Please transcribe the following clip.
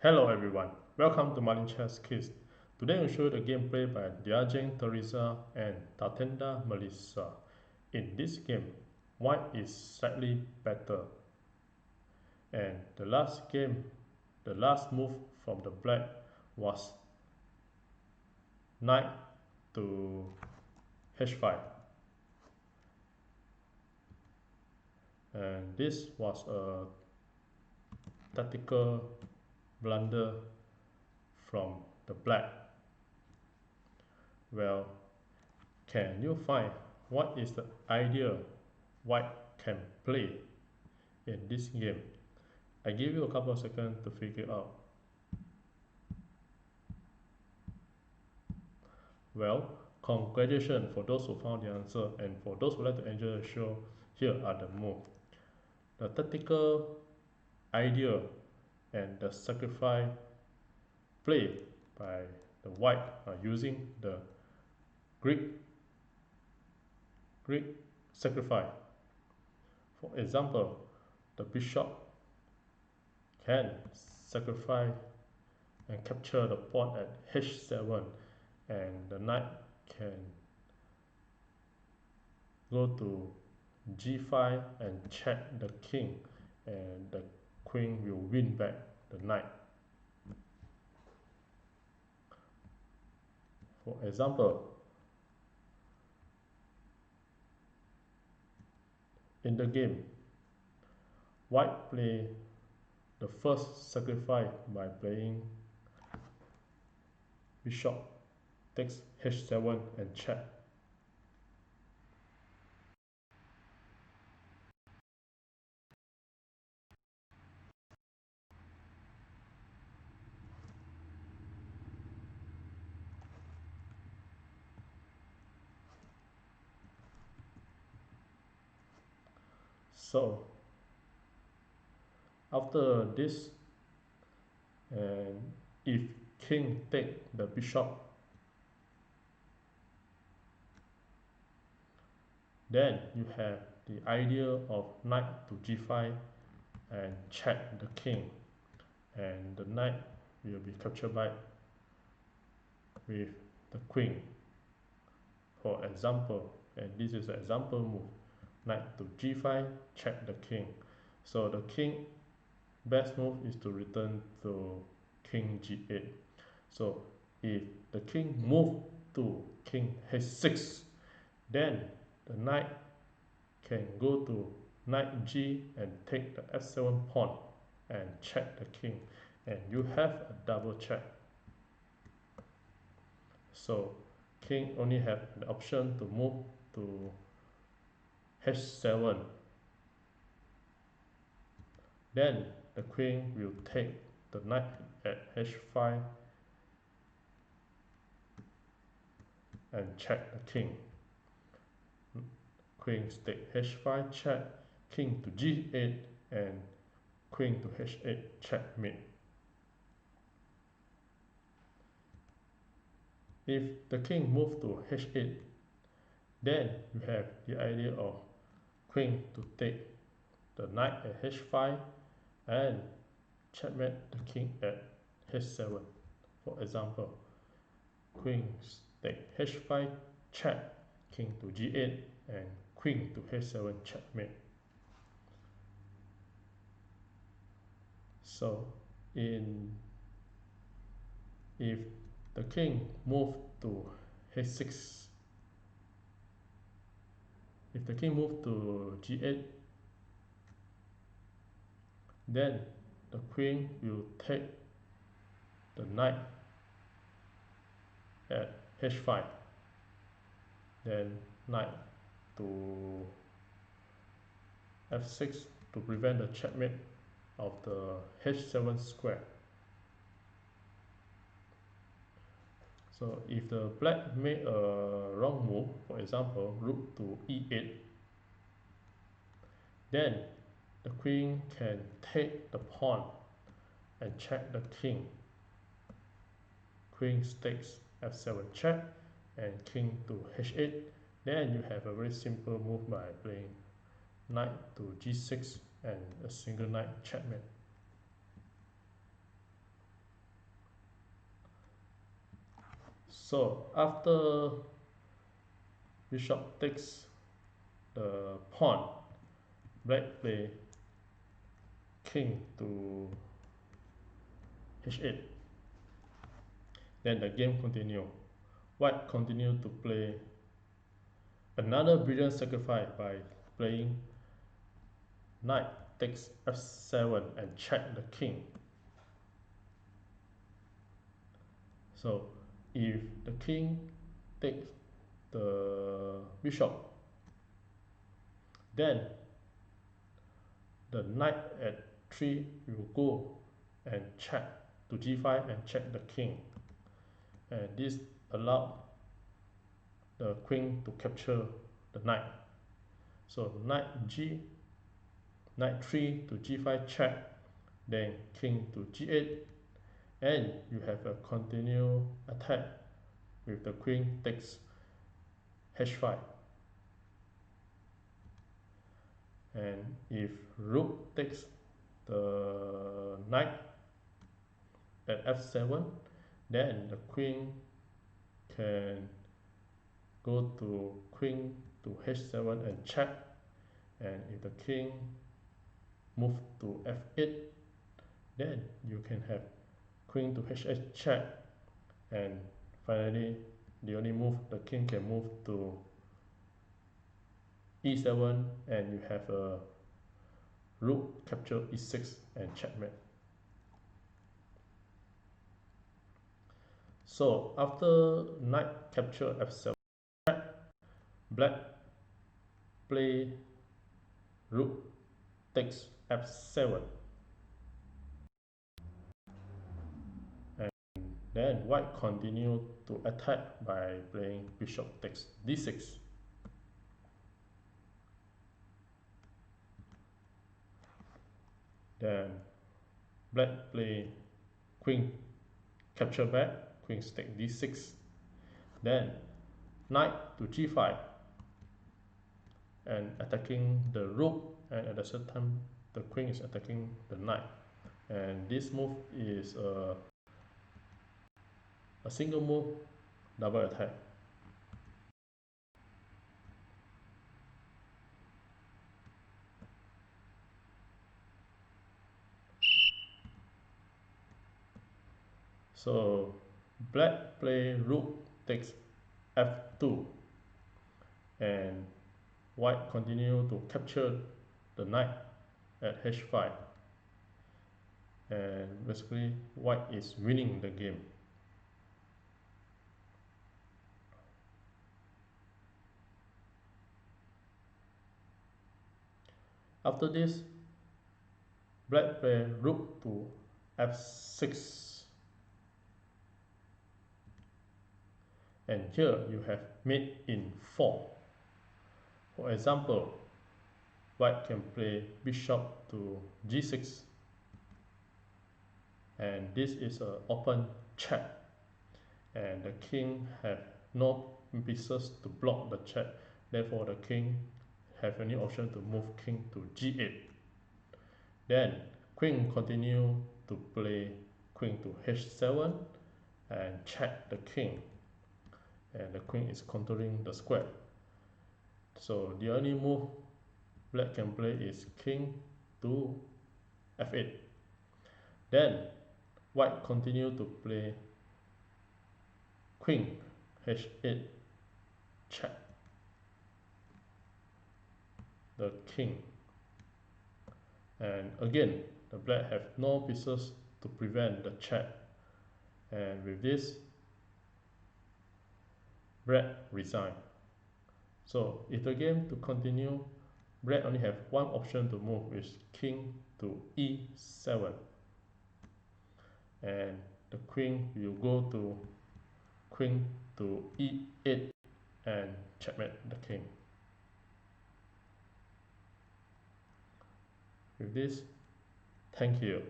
Hello everyone, welcome to Martin Chess Kids. Today I'll show you the gameplay by Diajeng Theresa and Tatenda Melisa. In this game, white is slightly better. And the last move from the black was knight to h5. And this was a tactical blunder from the black. Well, can you find what is the idea white can play in this game? I give you a couple of seconds to figure out. Well, congratulations for those who found the answer, and for those who like to enjoy the show, here are the moves. The tactical idea and the sacrifice play by the white are using the Greek sacrifice. For example, the bishop can sacrifice and capture the pawn at h7, and the knight can go to g5 and check the king, and the queen will win back the knight. For example, in the game, white play the first sacrifice by playing bishop takes h7 and check. So after this, and if king take the bishop, then you have the idea of knight to g5 and check the king, and the knight will be captured by with the queen. For example, and this is an example move, knight to g5, check the king. So the king best move is to return to king g8. So if the king move to king h6, then the knight can go to knight g and take the f7 pawn and check the king, and you have a double check. So king only have the option to move to h7. Then the queen will take the knight at h5 and check the king. Queen take h5 check, king to g8, and queen to h8 checkmate. If the king move to h8, then you have the idea of queen to take the knight at h5 and checkmate the king at h7. For example, queen take h5 check, king to g8, and queen to h7 checkmate. So if the king move to h6, if the king move to g8, then the queen will take the knight at h5, then knight to f6 to prevent the checkmate of the h7 square. So if the black made a wrong move, for example rook to e8, then the queen can take the pawn and check the king. Queen takes f7 check and king to h8. Then you have a very simple move by playing knight to g6 and a single knight checkmate. So after bishop takes the pawn, black play king to h8. Then the game continue. White continue to play another brilliant sacrifice by playing knight takes f7 and check the king. So if the king takes the bishop, then the knight at 3 will go and check to g5 and check the king, and this allows the queen to capture the knight. So knight 3 to g5 check, then king to g8, and you have a continued attack with the queen takes h5. And if rook takes the knight at f7, then the queen can go to queen to h7 and check, and if the king move to f8, then you can have queen to h8 check, and finally the only move the king can move to e7, and you have a rook capture e6 and checkmate. So after knight capture f7, black play rook takes f7, and then white continue to attack by playing bishop takes d6. Then black play queen capture back, queen take d6, then knight to g5 and attacking the rook, and at the same time the queen is attacking the knight, and this move is a single move double attack. So black play rook takes f2, and white continue to capture the knight at h5, and basically white is winning the game. After this, black play rook to f6, and here you have mate in 4. For example, white can play bishop to g6, and this is an open check, and the king have no pieces to block the check, therefore the king have any option to move king to g8. Then queen continue to play queen to h7 and check the king, and the queen is controlling the square. So the only move black can play is king to f8. Then white continue to play queen h8 check the king, and again the black have no pieces to prevent the check, and with this black resign. So if the game to continue, black only have one option to move, which is king to e7, and the queen will go to queen to e8 and checkmate the king. With this, thank you.